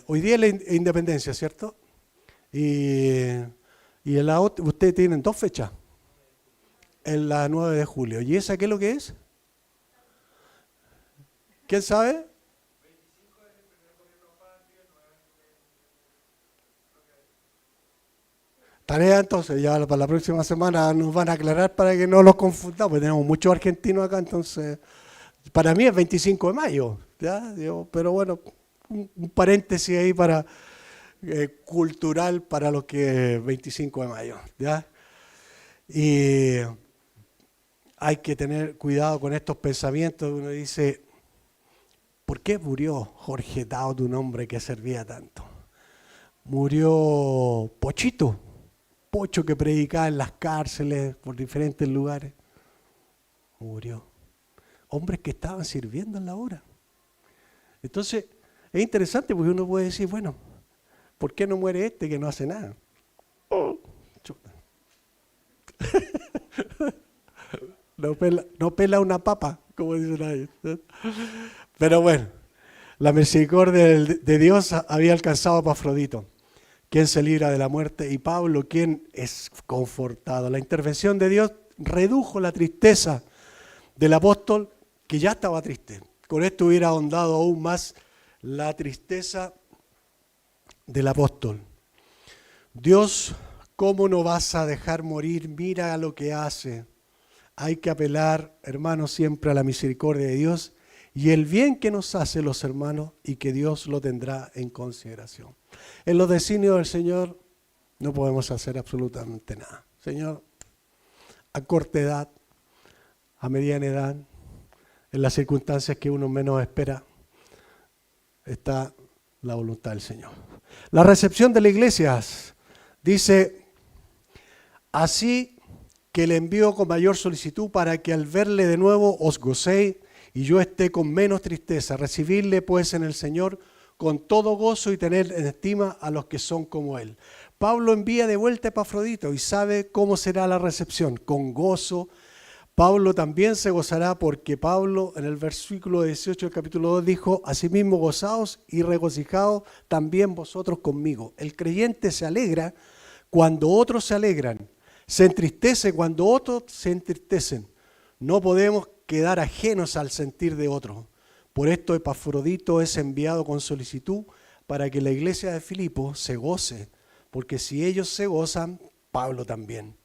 Hoy día es la independencia, ¿cierto? Y ustedes tienen 2 fechas. En la 9 de julio. ¿Y esa qué es lo que es? ¿Quién sabe? Tarea entonces, ya para la próxima semana nos van a aclarar para que no los confundamos, porque tenemos muchos argentinos acá, entonces para mí es 25 de mayo, ¿ya? Pero bueno, un paréntesis ahí para cultural para lo que es 25 de mayo, ¿ya? Y hay que tener cuidado con estos pensamientos. Uno dice, ¿por qué murió Jorge Daut, un hombre que servía tanto? Murió Pochito, Pocho que predicaba en las cárceles por diferentes lugares. Murió. Hombres que estaban sirviendo en la obra. Entonces, es interesante porque uno puede decir, bueno, ¿por qué no muere este que no hace nada? Oh, chuta. No pela una papa, como dicen ahí. Pero bueno, la misericordia de Dios había alcanzado a Epafrodito, quien se libra de la muerte, y Pablo, quien es confortado. La intervención de Dios redujo la tristeza del apóstol, que ya estaba triste. Con esto hubiera ahondado aún más la tristeza del apóstol. Dios, ¿cómo no vas a dejar morir? Mira lo que hace. Hay que apelar, hermanos, siempre a la misericordia de Dios y el bien que nos hace los hermanos, y que Dios lo tendrá en consideración. En los designios del Señor no podemos hacer absolutamente nada. Señor, a corta edad, a mediana edad, en las circunstancias que uno menos espera, está la voluntad del Señor. La recepción de la iglesia dice, así que le envío con mayor solicitud para que al verle de nuevo os gocéis y yo esté con menos tristeza. Recibirle pues en el Señor con todo gozo y tener en estima a los que son como Él. Pablo envía de vuelta a Epafrodito y sabe cómo será la recepción, con gozo. Pablo también se gozará porque Pablo en el versículo 18 del capítulo 2 dijo, asimismo gozaos y regocijaos también vosotros conmigo. El creyente se alegra cuando otros se alegran, se entristece cuando otros se entristecen. No podemos quedar ajenos al sentir de otros. Por esto Epafrodito es enviado con solicitud para que la iglesia de Filipo se goce, porque si ellos se gozan, Pablo también.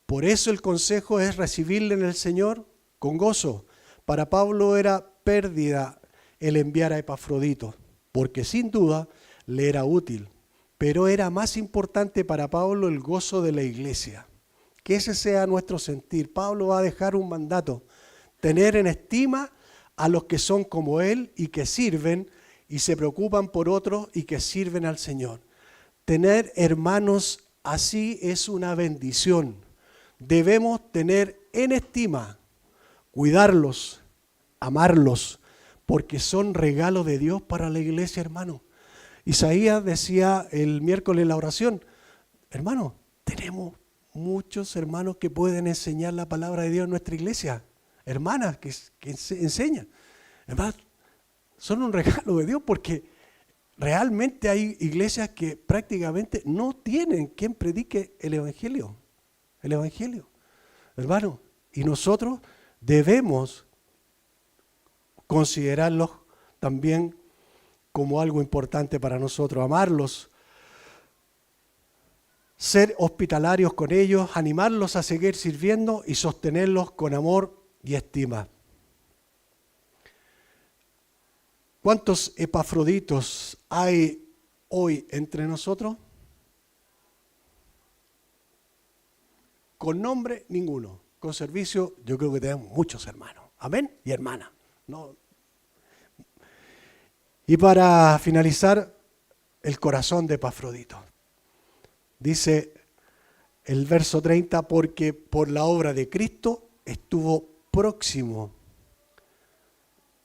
Por eso el consejo es recibirle en el Señor con gozo. Para Pablo era pérdida el enviar a Epafrodito, porque sin duda le era útil. Pero era más importante para Pablo el gozo de la iglesia. Que ese sea nuestro sentir. Pablo va a dejar un mandato, tener en estima a los que son como él y que sirven y se preocupan por otros y que sirven al Señor. Tener hermanos así es una bendición. Debemos tener en estima, cuidarlos, amarlos, porque son regalos de Dios para la iglesia, hermano. Isaías decía el miércoles en la oración, hermano, tenemos muchos hermanos que pueden enseñar la palabra de Dios en nuestra iglesia, hermanas que enseñan. Hermanos, son un regalo de Dios porque realmente hay iglesias que prácticamente no tienen quien predique el Evangelio. El Evangelio. Hermano, y nosotros debemos considerarlos también como algo importante para nosotros, amarlos, ser hospitalarios con ellos, animarlos a seguir sirviendo y sostenerlos con amor y estima. ¿Cuántos Epafroditos hay hoy entre nosotros? Con nombre, ninguno. Con servicio, yo creo que tenemos muchos hermanos. Amén y hermanas. No. Y para finalizar, el corazón de Epafrodito. Dice el verso 30, porque por la obra de Cristo estuvo próximo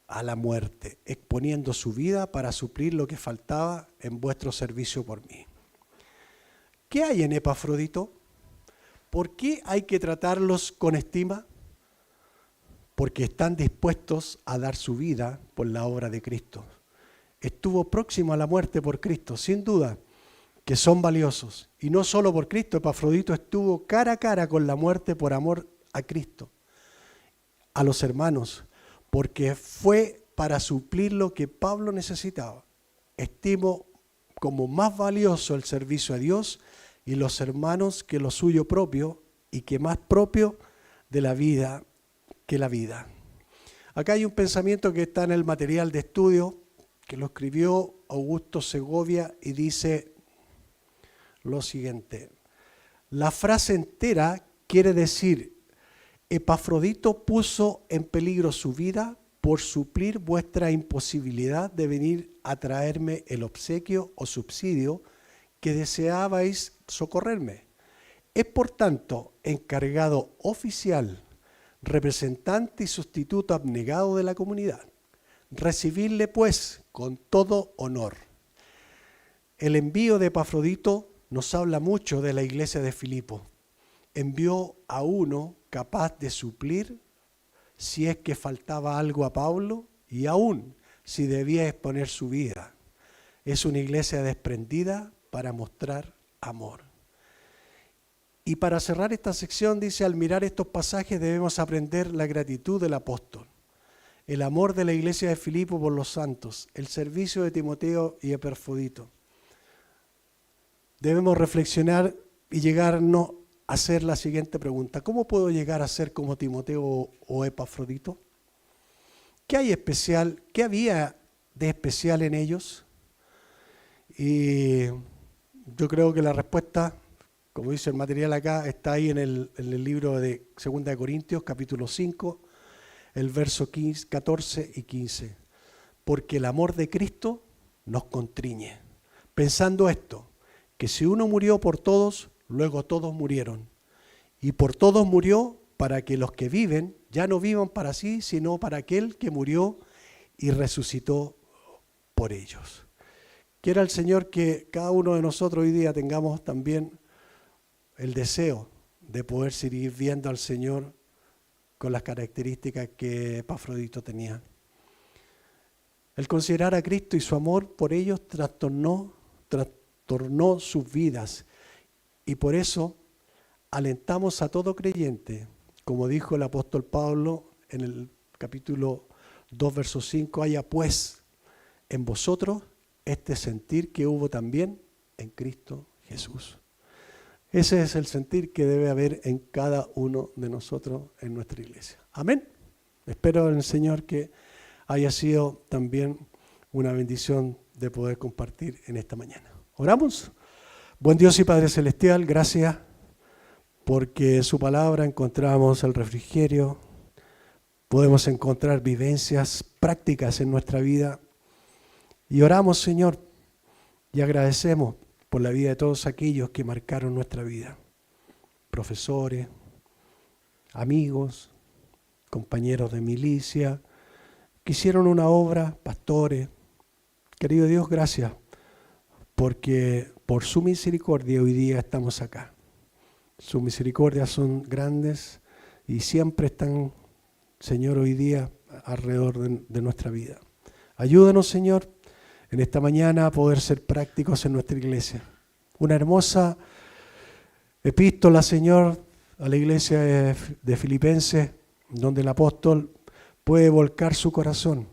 a la muerte, exponiendo su vida para suplir lo que faltaba en vuestro servicio por mí. ¿Qué hay en Epafrodito? ¿Por qué hay que tratarlos con estima? Porque están dispuestos a dar su vida por la obra de Cristo. Estuvo próximo a la muerte por Cristo, sin duda que son valiosos. Y no solo por Cristo, Epafrodito estuvo cara a cara con la muerte por amor a Cristo, a los hermanos, porque fue para suplir lo que Pablo necesitaba. Estimo como más valioso el servicio a Dios y los hermanos que lo suyo propio, y que más propio de la vida que la vida. Acá hay un pensamiento que está en el material de estudio, que lo escribió Augusto Segovia, y dice lo siguiente: la frase entera quiere decir: Epafrodito puso en peligro su vida por suplir vuestra imposibilidad de venir a traerme el obsequio o subsidio que deseabais socorrerme. Es por tanto encargado oficial, representante y sustituto abnegado de la comunidad. Recibidle pues con todo honor. El envío de Epafrodito nos habla mucho de la iglesia de Filipo. Envió a uno capaz de suplir si es que faltaba algo a Pablo y aún si debía exponer su vida. Es una iglesia desprendida para mostrar amor. Y para cerrar esta sección dice: al mirar estos pasajes debemos aprender la gratitud del apóstol, el amor de la iglesia de Filipo por los santos, el servicio de Timoteo y Epafrodito. Debemos reflexionar y llegarnos a hacer la siguiente pregunta: ¿cómo puedo llegar a ser como Timoteo o Epafrodito? ¿Qué hay especial? ¿Qué había de especial en ellos? Y yo creo que la respuesta, como dice el material acá, está ahí en el libro de 2 de Corintios, capítulo 5, el verso 14 y 15. Porque el amor de Cristo nos constriñe, pensando esto, que si uno murió por todos, luego todos murieron. Y por todos murió para que los que viven ya no vivan para sí, sino para aquel que murió y resucitó por ellos. Quiera el Señor que cada uno de nosotros hoy día tengamos también el deseo de poder seguir viendo al Señor con las características que Epafrodito tenía. El considerar a Cristo y su amor por ellos trastornó sus vidas, y por eso alentamos a todo creyente, como dijo el apóstol Pablo en el capítulo 2, verso 5, haya pues en vosotros este sentir que hubo también en Cristo Jesús. Ese es el sentir que debe haber en cada uno de nosotros en nuestra iglesia. Amén. Espero en el Señor que haya sido también una bendición de poder compartir en esta mañana. ¿Oramos? Buen Dios y Padre Celestial, gracias porque en su palabra encontramos el refrigerio, podemos encontrar vivencias prácticas en nuestra vida. Y oramos, Señor, y agradecemos por la vida de todos aquellos que marcaron nuestra vida. Profesores, amigos, compañeros de milicia, que hicieron una obra, pastores. Querido Dios, gracias, porque por su misericordia hoy día estamos acá. Sus misericordias son grandes y siempre están, Señor, hoy día alrededor de nuestra vida. Ayúdanos, Señor, en esta mañana a poder ser prácticos en nuestra iglesia. Una hermosa epístola, Señor, a la iglesia de Filipenses, donde el apóstol puede volcar su corazón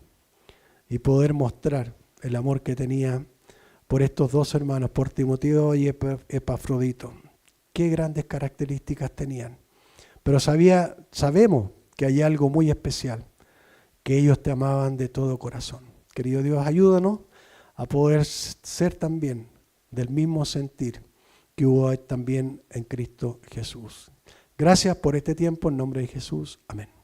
y poder mostrar el amor que tenía por estos dos hermanos, por Timoteo y Epafrodito. Qué grandes características tenían. Pero sabemos que hay algo muy especial, que ellos te amaban de todo corazón. Querido Dios, ayúdanos a poder ser también del mismo sentir que hubo también en Cristo Jesús. Gracias por este tiempo, en nombre de Jesús. Amén.